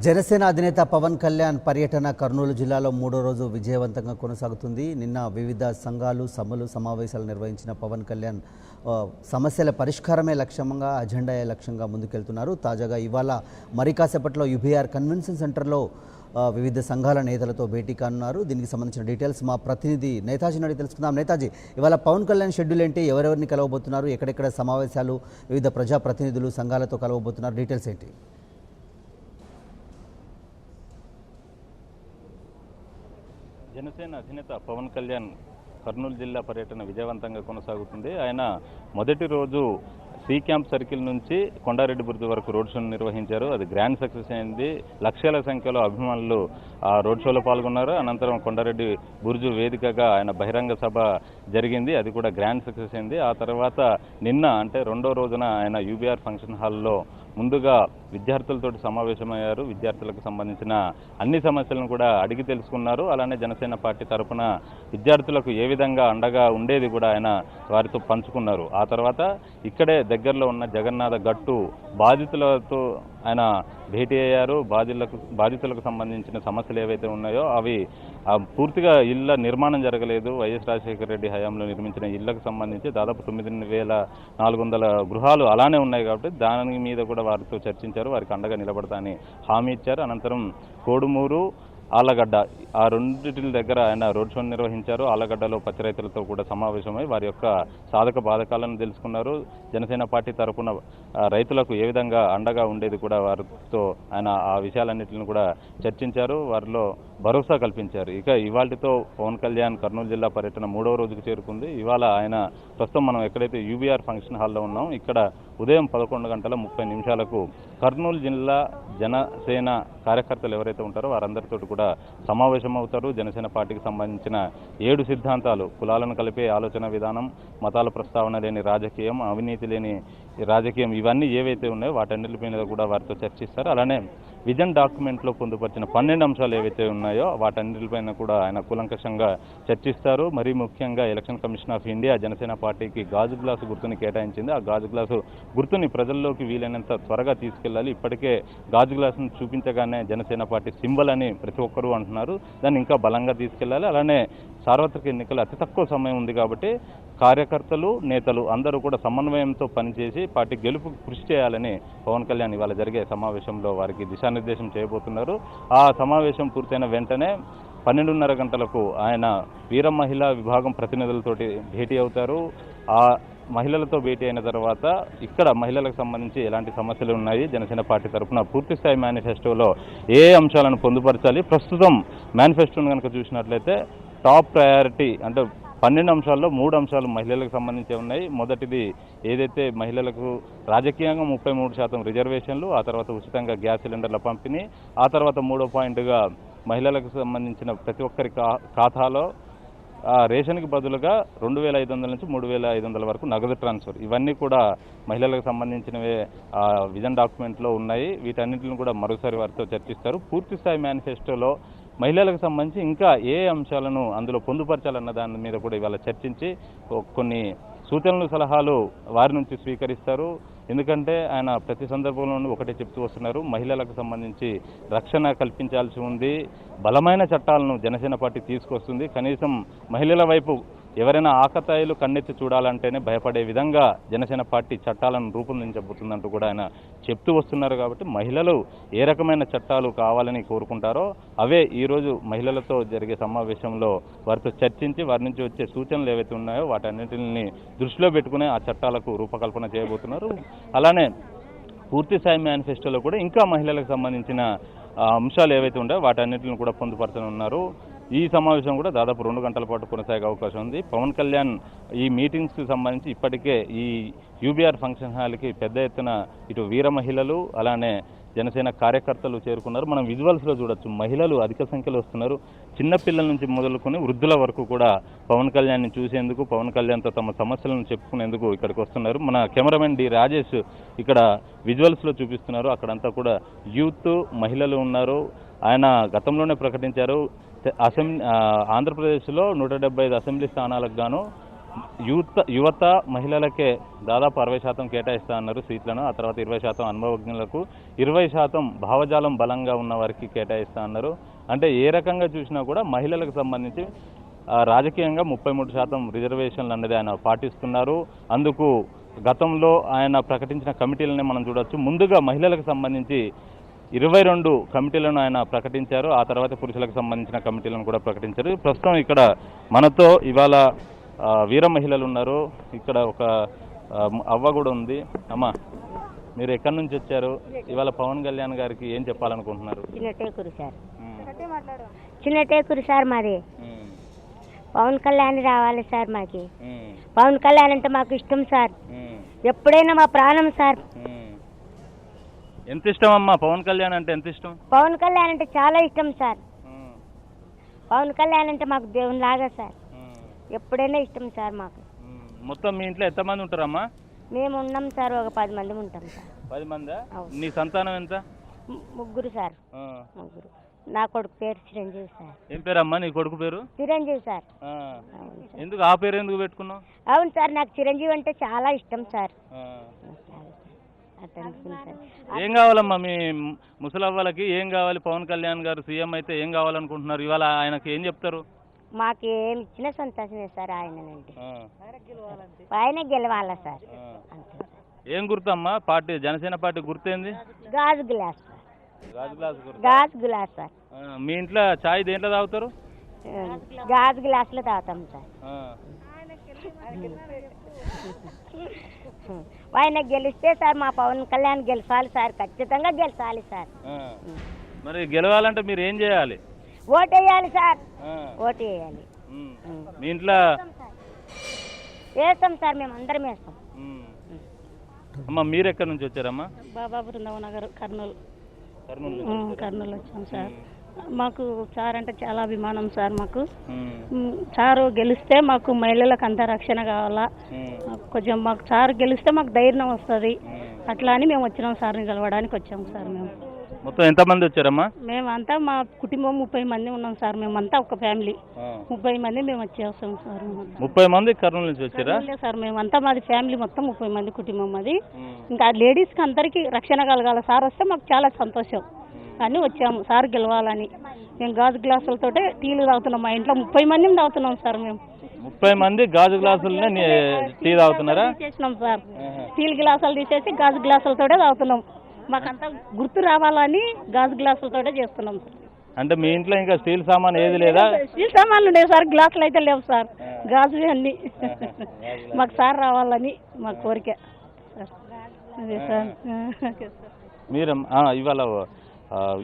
జనసేన అధినేత పవన్ కళ్యాణ్ పర్యటన కర్నూలు జిల్లాలో మూడో రోజు విజయవంతంగా కొనసాగుతుంది. నిన్న వివిధ సంఘాలు సమావేశాలు నిర్వహించిన పవన్ కళ్యాణ్ సమస్యల పరిష్కారమే లక్ష్యంగా అజెండాయే లక్ష్యంగా ముందుకెళ్తున్నారు. తాజాగా ఇవాళ మరి కాసేపట్లో యూబీఆర్ కన్వెన్షన్ సెంటర్లో వివిధ సంఘాల నేతలతో భేటీ కానున్నారు. దీనికి సంబంధించిన డీటెయిల్స్ మా ప్రతినిధి నేతాజీ అడిగి తెలుసుకుందాం. నేతాజీ, ఇవాళ పవన్ కళ్యాణ్ షెడ్యూల్ ఏంటి? ఎవరెవరిని కలవబోతున్నారు? ఎక్కడెక్కడ సమావేశాలు వివిధ ప్రజాప్రతినిధులు సంఘాలతో కలవబోతున్నారు? డీటెయిల్స్ ఏంటి? జనసేన అధినేత పవన్ కళ్యాణ్ కర్నూలు జిల్లా పర్యటన విజయవంతంగా కొనసాగుతుంది. ఆయన మొదటి రోజు సి క్యాంప్ సర్కిల్ నుంచి కొండారెడ్డి బుర్జు వరకు రోడ్ షోను నిర్వహించారు. అది గ్రాండ్ సక్సెస్ అయింది. లక్షల సంఖ్యలో అభిమానులు ఆ రోడ్ షోలో పాల్గొన్నారు. అనంతరం కొండారెడ్డి బుర్జు వేదికగా ఆయన బహిరంగ సభ జరిగింది. అది కూడా గ్రాండ్ సక్సెస్ అయింది. ఆ తర్వాత నిన్న అంటే రెండో రోజున ఆయన యూబీఆర్ ఫంక్షన్ హాల్లో ముందుగా విద్యార్థులతో సమావేశమయ్యారు. విద్యార్థులకు సంబంధించిన అన్ని సమస్యలను కూడా అడిగి తెలుసుకున్నారు. అలానే జనసేన పార్టీ తరఫున విద్యార్థులకు ఏ విధంగా అండగా ఉండేది కూడా ఆయన వారితో పంచుకున్నారు. ఆ తర్వాత ఇక్కడే దగ్గరలో ఉన్న జగన్నాథ గట్టు బాధితులతో ఆయన భేటీ అయ్యారు. బాధితులకు సంబంధించిన సమస్యలు ఏవైతే ఉన్నాయో అవి పూర్తిగా ఇళ్ల నిర్మాణం జరగలేదు. వైఎస్ రాజశేఖర రెడ్డి హయాంలో నిర్మించిన ఇళ్లకు సంబంధించి దాదాపు 9,400 గృహాలు అలానే ఉన్నాయి కాబట్టి దాని మీద కూడా వారితో చర్చించారు. వారికి అండగా నిలబడతానని హామీ ఇచ్చారు. అనంతరం కోడుమూరు, ఆళ్లగడ్డ ఆ రెండింటి దగ్గర ఆయన రోడ్ షోను నిర్వహించారు. ఆళ్లగడ్డలో పచ్చి రైతులతో కూడా సమావేశమై వారి యొక్క సాధక బాధకాలను తెలుసుకున్నారు. జనసేన పార్టీ తరఫున రైతులకు ఏ విధంగా అండగా ఉండేది కూడా వారితో ఆయన ఆ విషయాలన్నింటిని కూడా చర్చించారు. వారిలో భరోసా కల్పించారు. ఇక ఇవాళతో పవన్ కళ్యాణ్ కర్నూలు జిల్లా పర్యటన మూడవ రోజుకు చేరుకుంది. ఇవాళ ఆయన ప్రస్తుతం మనం ఎక్కడైతే యూబీఆర్ ఫంక్షన్ హాల్లో ఉన్నాం, ఇక్కడ ఉదయం 11:30 కర్నూలు జిల్లా జనసేన కార్యకర్తలు ఎవరైతే ఉంటారో వారందరితో కూడా సమావేశం అవుతారు. జనసేన పార్టీకి సంబంధించిన 7 సిద్ధాంతాలు, కులాలను కలిపే ఆలోచన విధానం, మతాల ప్రస్తావన లేని రాజకీయం, అవినీతి లేని రాజకీయం, ఇవన్నీ ఏవైతే ఉన్నాయో వాటన్నిటి మీద కూడా వారితో చర్చిస్తారు. అలానే విజన్ డాక్యుమెంట్లో పొందుపరిచిన 12 అంశాలు ఏవైతే ఉన్నాయో వాటన్నిటిపైన కూడా ఆయన కూలంకషంగా చర్చిస్తారు. మరీ ముఖ్యంగా election commission of India Janasena పార్టీకి గాజు గ్లాసు గుర్తుని కేటాయించింది. ఆ గాజు గ్లాసు గుర్తుని ప్రజల్లోకి వీలైనంత త్వరగా తీసుకెళ్లాలి. ఇప్పటికే గాజు గ్లాసును చూపించగానే జనసేన పార్టీ సింబల్ అని ప్రతి ఒక్కరూ అంటున్నారు. దాన్ని ఇంకా బలంగా తీసుకెళ్లాలి. అలానే సార్వత్రిక ఎన్నికలు అతి తక్కువ సమయం ఉంది కాబట్టి కార్యకర్తలు, నేతలు అందరూ కూడా సమన్వయంతో పనిచేసి పార్టీ గెలుపు కృషి చేయాలని పవన్ కళ్యాణ్ ఇవాళ జరిగే సమావేశంలో వారికి దిశానిర్దేశం చేయబోతున్నారు. ఆ సమావేశం పూర్తయిన వెంటనే 12:30 ఆయన వీర మహిళా విభాగం ప్రతినిధులతోటి భేటీ అవుతారు. ఆ మహిళలతో భేటీ అయిన తర్వాత ఇక్కడ మహిళలకు సంబంధించి ఎలాంటి సమస్యలు ఉన్నాయి, జనసేన పార్టీ తరఫున పూర్తిస్థాయి మేనిఫెస్టోలో ఏ అంశాలను పొందుపరచాలి, ప్రస్తుతం మేనిఫెస్టోను కనుక చూసినట్లయితే టాప్ ప్రయారిటీ అంటే 12 అంశాల్లో 3 అంశాలు మహిళలకు సంబంధించి ఉన్నాయి. మొదటిది ఏదైతే మహిళలకు రాజకీయంగా 33% రిజర్వేషన్లు, ఆ తర్వాత ఉచితంగా గ్యాస్ సిలిండర్ల పంపిణీ, ఆ తర్వాత 3వ పాయింట్గా మహిళలకు సంబంధించిన ప్రతి ఒక్కరి ఖాతాలో రేషన్కి బదులుగా 2,500 నుంచి 3,500 వరకు నగదు ట్రాన్స్ఫర్, ఇవన్నీ కూడా మహిళలకు సంబంధించినవే విజన్ డాక్యుమెంట్లో ఉన్నాయి. వీటన్నింటిని కూడా మరోసారి వారితో చర్చిస్తారు. పూర్తిస్థాయి మేనిఫెస్టోలో మహిళలకు సంబంధించి ఇంకా ఏ అంశాలను అందులో పొందుపరచాలన్న దాని మీద కూడా ఇవాళ చర్చించి కొన్ని సూచనలు, సలహాలు వారి నుంచి స్వీకరిస్తారు. ఎందుకంటే ఆయన ప్రతి సందర్భంలోనూ ఒకటే చెప్తూ వస్తున్నారు, మహిళలకు సంబంధించి రక్షణ కల్పించాల్సి ఉంది, బలమైన చట్టాలను జనసేన పార్టీ తీసుకొస్తుంది, కనీసం మహిళల వైపు ఎవరైనా ఆకతాయిలు కన్నెత్తి చూడాలంటేనే భయపడే విధంగా జనసేన పార్టీ చట్టాలను రూపొందించబోతుందంటూ కూడా ఆయన చెప్తూ వస్తున్నారు. కాబట్టి మహిళలు ఏ రకమైన చట్టాలు కావాలని కోరుకుంటారో అవే ఈరోజు మహిళలతో జరిగే సమావేశంలో వారితో చర్చించి వారి నుంచి వచ్చే సూచనలు ఏవైతే ఉన్నాయో వాటన్నిటిని దృష్టిలో పెట్టుకునే ఆ చట్టాలకు రూపకల్పన చేయబోతున్నారు. అలానే పూర్తిస్థాయి మేనిఫెస్టోలో కూడా ఇంకా మహిళలకు సంబంధించిన అంశాలు ఏవైతే ఉన్నాయో వాటన్నిటిని కూడా పొందుపరచనున్నారు. ఈ సమావేశం కూడా దాదాపు 2 గంటల పాటు కొనసాగే అవకాశం ఉంది. పవన్ కళ్యాణ్ ఈ మీటింగ్స్కి సంబంధించి ఇప్పటికే ఈ యూబీఆర్ ఫంక్షన్ హాల్కి పెద్ద ఎత్తున ఇటు వీర మహిళలు అలానే జనసేన కార్యకర్తలు చేరుకున్నారు. మనం విజువల్స్లో చూడొచ్చు, మహిళలు అధిక సంఖ్యలో వస్తున్నారు. చిన్నపిల్లల నుంచి మొదలుకొని వృద్ధుల వరకు కూడా పవన్ కళ్యాణ్ని చూసేందుకు, పవన్ కళ్యాణ్తో తమ సమస్యలను చెప్పుకునేందుకు ఇక్కడికి వస్తున్నారు. మన కెమెరామెన్ డి రాజేష్ ఇక్కడ విజువల్స్లో చూపిస్తున్నారు. అక్కడంతా కూడా యూత్, మహిళలు ఉన్నారు. ఆయన గతంలోనే ప్రకటించారు ఆంధ్రప్రదేశ్లో 175 అసెంబ్లీ స్థానాలకు గాను యువత మహిళలకే దాదాపు 60% కేటాయిస్తా అన్నారు సీట్లను. ఆ తర్వాత 20% అనుభవజ్ఞులకు, 20% భావజాలం బలంగా ఉన్న వారికి కేటాయిస్తా అన్నారు. అంటే ఏ రకంగా చూసినా కూడా మహిళలకు సంబంధించి రాజకీయంగా 33% రిజర్వేషన్లు అన్నది ఆయన పాటిస్తున్నారు. అందుకు గతంలో ఆయన ప్రకటించిన కమిటీలనే మనం చూడొచ్చు. ముందుగా మహిళలకు సంబంధించి 22 కమిటీలను ఆయన ప్రకటించారు. ఆ తర్వాత పురుషులకు సంబంధించిన కమిటీలను కూడా ప్రకటించారు. ప్రస్తుతం ఇక్కడ మనతో ఇవాళ వీర మహిళలు ఉన్నారు. ఇక్కడ ఒక అవ్వ కూడా ఉంది. అమ్మ, మీరు ఎక్కడి నుంచి వచ్చారు? ఇవాళ పవన్ కళ్యాణ్ గారికి ఏం చెప్పాలనుకుంటున్నారు? చిన్నటేకూరు సార్ మాది. పవన్ కళ్యాణ్ రావాలి సార్. మాకి పవన్ కళ్యాణ్ అంటే మాకు ఇష్టం సార్. ఎప్పుడైనా మా ప్రాణం సార్. ఎంత ఇష్టం అమ్మా? పవన్ కళ్యాణ్ అంటే ఎంత ఇష్టం? పవన్ కళ్యాణ్ అంటే చాలా ఇష్టం సార్. పవన్ కళ్యాణ్ అంటే మాకు దేవుని లాగా సార్. ఎప్పుడైనా ఇష్టం సార్ మాకు. మొత్తం మీ ఇంట్లో ఎంతమంది ఉంటారమ్మా? మేము ఉన్నాం సార్, ఒక 10 మంది ఉంటాం సార్. 10 మందా? నీ సంతానం ఎంత? ముగ్గురు సార్. ముగ్గురు. నా కొడుకు పేరు చిరంజీవి సార్. ఏం పేరమ్మా నీ కొడుకు పేరు? చిరంజీవి సార్. ఎందుకు ఆ పేరు ఎందుకు పెట్టుకున్నావు? అవును సార్, నాకు చిరంజీవి అంటే చాలా ఇష్టం సార్. ఏం కావాలమ్మా మీ ముసలవ్వలకి? ఏం కావాలి? పవన్ కళ్యాణ్ గారు సీఎం అయితే ఏం కావాలనుకుంటున్నారు? ఇవాళ ఆయనకి ఏం చెప్తారు? మాకు ఏమి ఇచ్చినా సంతోషమే సార్. ఆయన గెలవాలా సార్. ఏం గుర్తమ్మా పార్టీ? జనసేన పార్టీ గుర్తేంది? గాజు గ్లాస్ సార్. గాజు గ్లాస్ గుర్తు. గాజు గ్లాస్ సార్. మీ ఇంట్లో చాయ్ దేంట్లో తాగుతారు? గాజు గ్లాసులో తాగుతాం సార్. ఆయన గెలిస్తే సార్, మా పవన్ కళ్యాణ్ గెలిచాలి సార్. ఖచ్చితంగా గెలిచాలి సార్. మరి గెలవాలంటే మీరు ఏం చేయాలి? ఓటేయాలి సార్. ఓటేయాలి. మీ ఇంట్లో వేస్తాం సార్, మేము అందరం వేస్తాం. అమ్మా, మీరు ఎక్కడి నుంచి వచ్చారమ్మా? బాబా బృందావన్ నగర్, కర్నూలు వచ్చాం సార్. మాకు సార్ అంటే చాలా అభిమానం సార్. మాకు సారు గెలిస్తే మాకు మహిళలకు అంత రక్షణ కావాలా. కొంచెం మాకు సార్ గెలిస్తే మాకు ధైర్యం వస్తుంది. అట్లా అని మేము వచ్చినాం సార్ని కలవడానికి వచ్చాం సార్. మేము మొత్తం ఎంతమంది వచ్చారమ్మా? మేమంతా మా కుటుంబం 30 మంది ఉన్నాం సార్. మేమంతా ఒక ఫ్యామిలీ 30 మంది మేము వచ్చేస్తాం సార్. 30 మంది కర్నూలు నుంచి వచ్చారా సార్? మేమంతా మాది ఫ్యామిలీ మొత్తం 30 మంది కుటుంబం అది. ఇంకా లేడీస్కి అందరికీ రక్షణ కలగాల. సార్ వస్తే మాకు చాలా సంతోషం అని వచ్చాము సార్ గెలవాలని. మేము గాజు గ్లాసులతోటే టీలు తాగుతున్నాం. మా ఇంట్లో 30 మంది తాగుతున్నాం సార్. మేము 30 మంది గాజు గ్లాసులనే టీ తాగుతున్నారా? తీసేసినాం సార్. స్టీల్ గ్లాసులు తీసేసి గాజు గ్లాసులతోటే తాగుతున్నాం. మాకంతా గుర్తు రావాలని గాజు గ్లాసులతోటే చేస్తున్నాం సార్. అంటే మీ ఇంట్లో ఇంకా స్టీల్ సామాన్ ఏది లేదా? స్టీల్ సామాన్లు లేవు సార్, గ్లాసులు అయితే లేవు సార్. గాజు అన్ని మాకు సార్ రావాలని మా కోరిక సార్. అదే సార్. మీరు ఇవాళ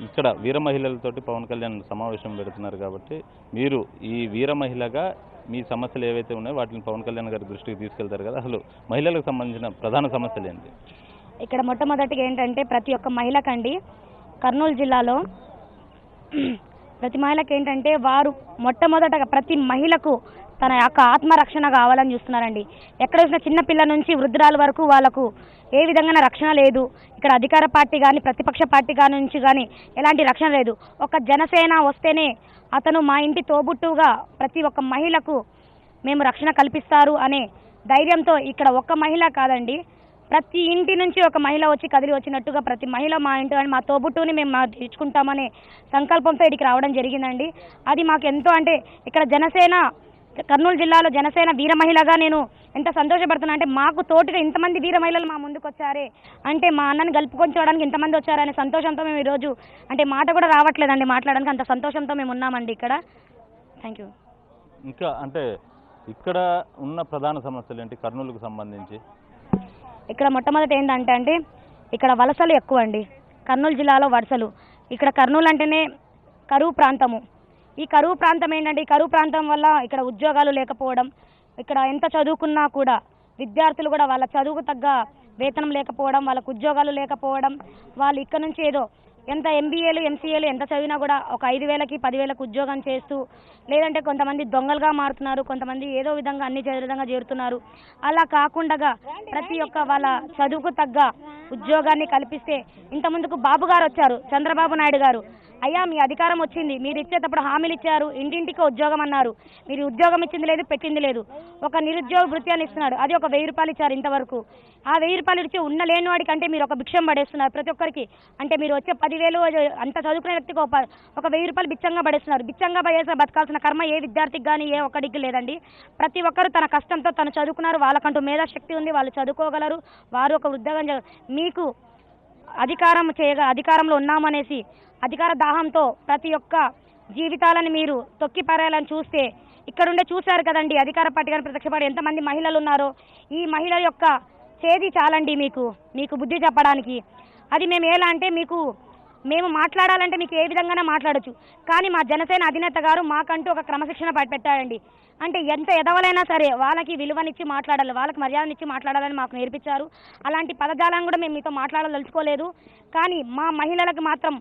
ఇక్కడ వీర మహిళలతోటి పవన్ కళ్యాణ్ సమావేశం పెడుతున్నారు కాబట్టి మీరు ఈ వీర మహిళగా మీ సమస్యలు ఏవైతే ఉన్నాయో వాటిని పవన్ కళ్యాణ్ గారి దృష్టికి తీసుకెళ్తారు కదా. అసలు మహిళలకు సంబంధించిన ప్రధాన సమస్యలు ఏంటి? ఇక్కడ మొట్టమొదటిగా ఏంటంటే ప్రతి ఒక్క మహిళకండి కర్నూలు జిల్లాలో ప్రతి మహిళకి ఏంటంటే వారు మొట్టమొదటగా ప్రతి మహిళకు తన యొక్క ఆత్మరక్షణ కావాలని చూస్తున్నారండి. ఎక్కడ చూసిన చిన్నపిల్ల నుంచి వృద్ధురాల వరకు వాళ్ళకు ఏ విధంగా రక్షణ లేదు. ఇక్కడ అధికార పార్టీ కానీ ప్రతిపక్ష పార్టీ నుంచి కానీ ఎలాంటి రక్షణ లేదు. ఒక జనసేన వస్తేనే అతను మా ఇంటి తోబుట్టుగా ప్రతి ఒక్క మహిళకు మేము రక్షణ కల్పిస్తారు అనే ధైర్యంతో ఇక్కడ ఒక్క మహిళ కాదండి, ప్రతి ఇంటి నుంచి ఒక మహిళ వచ్చి కదిలి వచ్చినట్టుగా ప్రతి మహిళ మా ఇంటి మా తోబుట్టుని మేము తీర్చుకుంటామనే సంకల్పంతో ఇక్కడికి రావడం జరిగిందండి. అది మాకు ఎంతో అంటే ఇక్కడ జనసేన కర్నూలు జిల్లాలో జనసేన వీర మహిళగా నేను ఎంత సంతోషపడుతున్నా అంటే మాకు తోటిగా ఇంతమంది వీర మహిళలు మా ముందుకు వచ్చారే అంటే మా అన్నని గలుపుకొంచడానికి ఇంతమంది వచ్చారనే సంతోషంతో మేము ఈరోజు అంటే మాట కూడా రావట్లేదండి మాట్లాడడానికి, అంత సంతోషంతో మేము ఉన్నామండి ఇక్కడ. Thank you. ఇంకా అంటే ఇక్కడ ఉన్న ప్రధాన సమస్యలు ఏంటి కర్నూలుకు సంబంధించి? ఇక్కడ మొట్టమొదటి ఏంటంటే ఇక్కడ వలసలు ఎక్కువ అండి. కర్నూలు జిల్లాలో వలసలు. ఇక్కడ కర్నూలు అంటేనే కరువు ప్రాంతము. ఈ కరువు ప్రాంతం ఏంటంటే ఈ కరువు ప్రాంతం వల్ల ఇక్కడ ఉద్యోగాలు లేకపోవడం, ఇక్కడ ఎంత చదువుకున్నా కూడా విద్యార్థులు కూడా వాళ్ళ చదువుకు తగ్గ వేతనం లేకపోవడం, వాళ్ళకు ఉద్యోగాలు లేకపోవడం, వాళ్ళు ఇక్కడ నుంచి ఏదో ఎంత ఎంబీఏలు ఎంసీఏలు ఎంత చదివినా కూడా ఒక 5,000కి 10,000కి ఉద్యోగం చేస్తూ, లేదంటే కొంతమంది దొంగలుగా మారుతున్నారు, కొంతమంది ఏదో విధంగా అన్ని విధంగా చేరుతున్నారు. అలా కాకుండా ప్రతి ఒక్క వాళ్ళ చదువుకు తగ్గ ఉద్యోగాన్ని కల్పిస్తే ఇంత ముందుకు బాబు గారు వచ్చారు, చంద్రబాబు నాయుడు గారు. అయ్యా మీ అధికారం వచ్చింది, మీరు ఇచ్చేటప్పుడు హామీలు ఇచ్చారు, ఇంటింటికి ఉద్యోగం అన్నారు, మీరు ఉద్యోగం ఇచ్చింది లేదు, పెట్టింది లేదు. ఒక నిరుద్యోగ వృత్యాన్ని ఇస్తున్నాడు, అది ఒక 1000 రూపాయలు ఇచ్చారు ఇంతవరకు. ఆ 1000 రూపాయలు ఇచ్చి ఉన్న లేని వాడికి అంటే మీరు ఒక భిక్షం పడేస్తున్నారు ప్రతి ఒక్కరికి. అంటే మీరు వచ్చే 10,000 అంత చదువుకునే వ్యక్తికి ఒక 1000 రూపాయలు బిచ్చంగా పడేస్తున్నారు. బిచ్చంగా పడేసిన బతకాల్సిన కర్మ ఏ విద్యార్థికి కానీ ఏ ఒక్కడికి లేదండి. ప్రతి ఒక్కరు తన కష్టంతో తను చదువుకున్నారు, వాళ్ళకంటూ మేధాశక్తి ఉంది, వాళ్ళు చదువుకోగలరు, వారు ఒక ఉద్యోగం మీకు అధికారంలో ఉన్నామనేసి అధికార దాహంతో ప్రతి ఒక్క జీవితాలను మీరు తొక్కి పారేయాలని చూస్తే ఇక్కడుండే చూశారు కదండి అధికార పార్టీ కానీ ప్రత్యక్ష పార్టీ ఎంతమంది మహిళలు ఉన్నారో. ఈ మహిళల యొక్క చేది చాలండి మీకు బుద్ధి చెప్పడానికి. అది మేము ఎలా అంటే మేము మాట్లాడాలంటే మీకు ఏ విధంగానే మాట్లాడచ్చు, కానీ మా జనసేన అధినేత గారు మాకంటూ ఒక క్రమశిక్షణ పెట్టాడండి. అంటే ఎంత ఎదవలైనా సరే వాళ్ళకి విలువనిచ్చి మాట్లాడాలి, వాళ్ళకి మర్యాదనిచ్చి మాట్లాడాలని మాకు నేర్పించారు. అలాంటి పదజాలం కూడా మేము మీతో మాట్లాడాలలుచుకోలేదు. కానీ మా మహిళలకు మాత్రం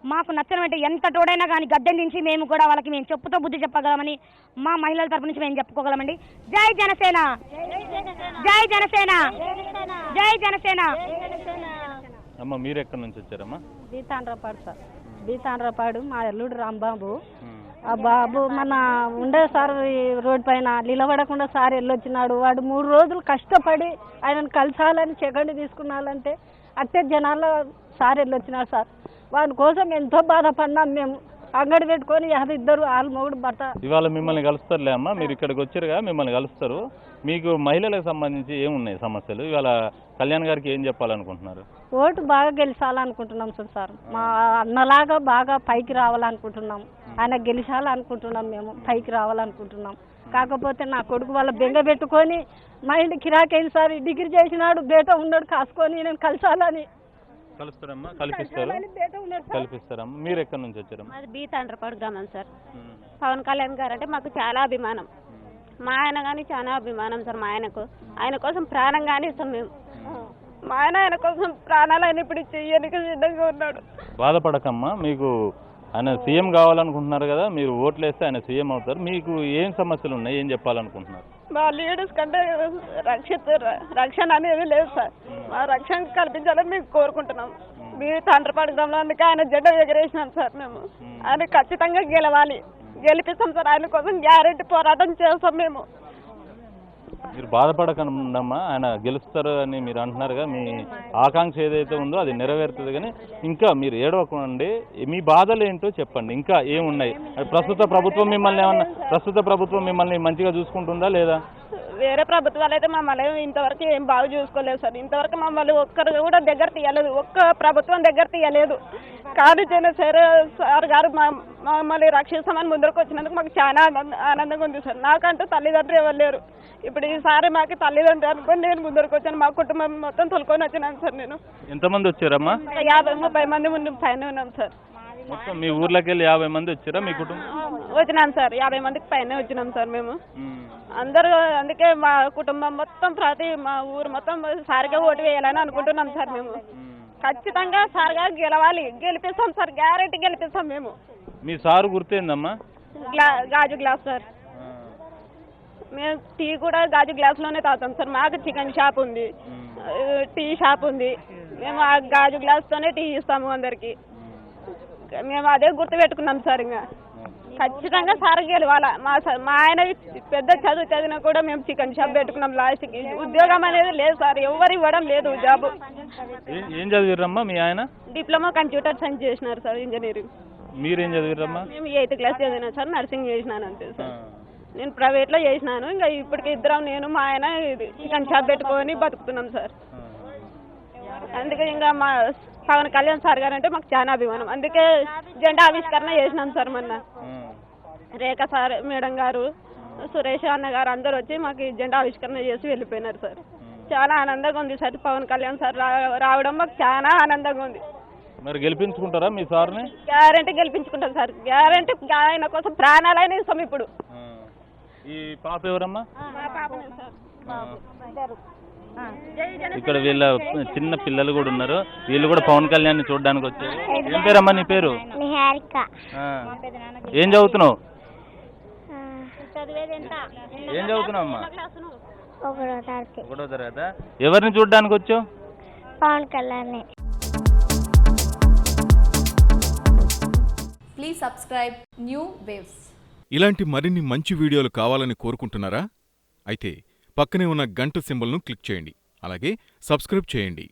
మాకు నచ్చనమంటే ఎంత తోడైనా కానీ గద్దెని దించి మేము కూడా వాళ్ళకి మేము చెప్పుతో బుద్ధి చెప్పగలమని మా మహిళల తరపు నుంచి మేము చెప్పుకోగలమండి. జై జనసేన, జై జనసేన, జై జనసేన. అమ్మ మీరు ఎక్కడి నుంచి వచ్చారమ్మా? బీతాండ్రపాడు సార్, బీతాండ్రపాడు. మా ఎల్లుడు రాంబాబు. ఆ బాబు మన ఉండే సార్ ఈ రోడ్డు పైన నిలబడకుండా సార్ వెళ్ళొచ్చినాడు. వాడు 3 రోజులు కష్టపడి ఆయనను కలిసాలని సెకండ్ తీసుకున్నాలంటే అట్టే జనాల్లో సార్ వెళ్ళొచ్చినాడు సార్. వాడి కోసం ఎంతో బాధపడినాం మేము. అంగడి పెట్టుకొని ఇద్దరు ఆలు మొగుడు భర్త. ఇవాళ మిమ్మల్ని కలుస్తారులే అమ్మా, మీరు ఇక్కడికి వచ్చారుగా, మిమ్మల్ని కలుస్తారు. మీకు మహిళలకు సంబంధించి ఏమున్నాయి సమస్యలు? ఇవాళ కళ్యాణ్ గారికి ఏం చెప్పాలనుకుంటున్నారు? ఓటు బాగా గెలిచాలనుకుంటున్నాం సార్. మా అన్నలాగా బాగా పైకి రావాలనుకుంటున్నాం. ఆయన గెలిచాలనుకుంటున్నాం, మేము పైకి రావాలనుకుంటున్నాం. కాకపోతే నా కొడుకు వాళ్ళ బెంగ పెట్టుకొని మైండ్ కిరాకైంది సార్. డిగ్రీ చేసినాడు, బేట ఉన్నాడు, కాసుకొని నేను కలిసాలని. కలుస్తారమ్మా, కల్పిస్తారమ్మా. మీరు ఎక్కడి నుంచి వచ్చారమ్మా? మాది బీతాండ్రపాడు గ్రామం సార్. పవన్ కళ్యాణ్ గారు అంటే మాకు చాలా అభిమానం. మా ఆయన కానీ చాలా అభిమానం సార్. మా ఆయన కోసం ప్రాణం కానీ ఇస్తాం మేము. మా ఆయన కోసం ప్రాణాలు ఇప్పుడు చెయ్యడానికి సిద్ధంగా ఉన్నాడు. బాధపడకమ్మా, మీకు ఆయన సీఎం కావాలనుకుంటున్నారు కదా, మీరు ఓట్లు వేస్తే ఆయన సీఎం అవుతారు. మీకు ఏం సమస్యలు ఉన్నాయి, ఏం చెప్పాలనుకుంటున్నారు? మా లీడర్స్ కంటే రక్షణ అనేది లేదు సార్. మా రక్షణ కల్పించాలని మేము కోరుకుంటున్నాం. మీ తండ్రిపాడు గ్రామంలో అందుకే ఆయన జెండా ఎగరేసినాం సార్. మేము ఆయన ఖచ్చితంగా గెలవాలి, గెలిపిస్తాం సార్. ఆయన కోసం గ్యారెంటీ పోరాటం చేస్తాం మేము. మీరు బాధపడకమ్మా, ఆయన గెలుస్తారు అని మీరు అంటున్నారుగా, మీ ఆకాంక్ష ఏదైతే ఉందో అది నెరవేరుతుంది. కానీ ఇంకా మీరు ఏడవకండి, మీ బాధలు ఏంటో చెప్పండి, ఇంకా ఏమున్నాయి? ప్రస్తుత ప్రభుత్వం మిమ్మల్ని మంచిగా చూసుకుంటుందా లేదా? వేరే ప్రభుత్వాలు అయితే మమ్మల్ని ఇంతవరకు ఏం బాగా చూసుకోలేదు సార్. ఇంతవరకు మమ్మల్ని ఒక్కరు కూడా దగ్గర తీయలేదు, ఒక్క ప్రభుత్వం దగ్గర తీయలేదు. కానీ జనసేన సార్ గారు మమ్మల్ని రక్షిస్తామని ముందరకు వచ్చినందుకు మాకు చాలా ఆనందంగా ఉంది సార్. నాకంటూ తల్లిదండ్రులు ఎవరు లేరు. ఇప్పుడు ఈసారి మాకు తల్లిదండ్రులు అనుకొని నేను ముందరకు వచ్చాను. మా కుటుంబం మొత్తం తొలుకొని వచ్చినాను సార్. నేను ఎంతమంది వచ్చారమ్మా? 50-30 మంది పైన ఉన్నాం సార్. మొత్తం మీ ఊర్లోకి వెళ్ళి 50 మంది వచ్చారా మీ కుటుంబం? వచ్చినాం సార్, 50 మందికి పైన వచ్చినాం సార్ మేము అందరూ. అందుకే మా కుటుంబం మొత్తం మా ఊరు మొత్తం సారిగా ఓటు వేయాలని అనుకుంటున్నాం సార్. మేము ఖచ్చితంగా సార్ గారు గెలవాలి, గెలిపిస్తాం సార్, గ్యారెంటీ గెలిపిస్తాం మేము. మీ సారు గుర్తేందమ్మా? గాజు గ్లాస్ సార్. మేము టీ కూడా గాజు గ్లాస్ లోనే తాగుతాం సార్. మాకు చికెన్ షాప్ ఉంది, టీ షాప్ ఉంది. మేము ఆ గాజు గ్లాస్ తోనే టీ ఇస్తాము అందరికి. మేము అదే గుర్తు పెట్టుకున్నాం సార్. ఇంకా ఖచ్చితంగా సార్ గెలవాలా. మా ఆయన పెద్ద చదివినా కూడా మేము చికెన్ షాప్ పెట్టుకున్నాం. లాస్ట్కి ఉద్యోగం అనేది లేదు సార్, ఎవరు ఇవ్వడం లేదు జాబ్. ఏం చదివిరమ్మా మీ ఆయన? డిప్లొమా కంప్యూటర్ సైన్స్ చేసినారు సార్, ఇంజనీరింగ్. మీరేం చదివిరమ్మా? మేము 8th క్లాస్ చదివినా సార్, నర్సింగ్ చేసినాను అంతే సార్. నేను ప్రైవేట్లో చేసినాను. ఇంకా ఇప్పటికి ఇద్దరం, నేను మా ఆయన చికెన్ షాప్ పెట్టుకొని బతుకుతున్నాం సార్. అందుకే ఇంకా మా పవన్ కళ్యాణ్ సార్ గారు అంటే మాకు చాలా అభిమానం. అందుకే జెండా ఆవిష్కరణ చేసినాం సార్ మొన్న. రేఖ సార్ మేడం గారు, సురేష్ అన్న గారు అందరూ వచ్చి మాకు జెండా ఆవిష్కరణ చేసి వెళ్ళిపోయినారు సార్. చాలా ఆనందంగా ఉంది సార్. పవన్ కళ్యాణ్ సార్ రావడం మాకు చాలా ఆనందంగా ఉంది. మరి గెలిపించుకుంటారా మీ సార్ని? గ్యారెంటీ గెలిపించుకుంటాం సార్, గ్యారెంటీ. ఆయన కోసం ప్రాణాలైనా ఇస్తాం ఇప్పుడు. ఈ పాప ఎవరమ్మా? సార్ ఇక్కడ వీళ్ళ చిన్న పిల్లలు కూడా ఉన్నారు, వీళ్ళు కూడా పవన్ కళ్యాణ్ చూడడానికి వచ్చారు. ఏం పేరమ్మా నీ పేరు? ఏం చదువుతున్నావు? ఏం చదువుతున్నావు అమ్మా? 1వ తరగతి. ఎవరిని చూడడానికి వచ్చావు? Pawan Kalyan. subscribe New Waves. ఇలాంటి మరిన్ని మంచి వీడియోలు కావాలని కోరుకుంటున్నారా? అయితే పక్కనే ఉన్న గంట సింబల్ను క్లిక్ చేయండి. అలాగే సబ్స్క్రైబ్ చేయండి.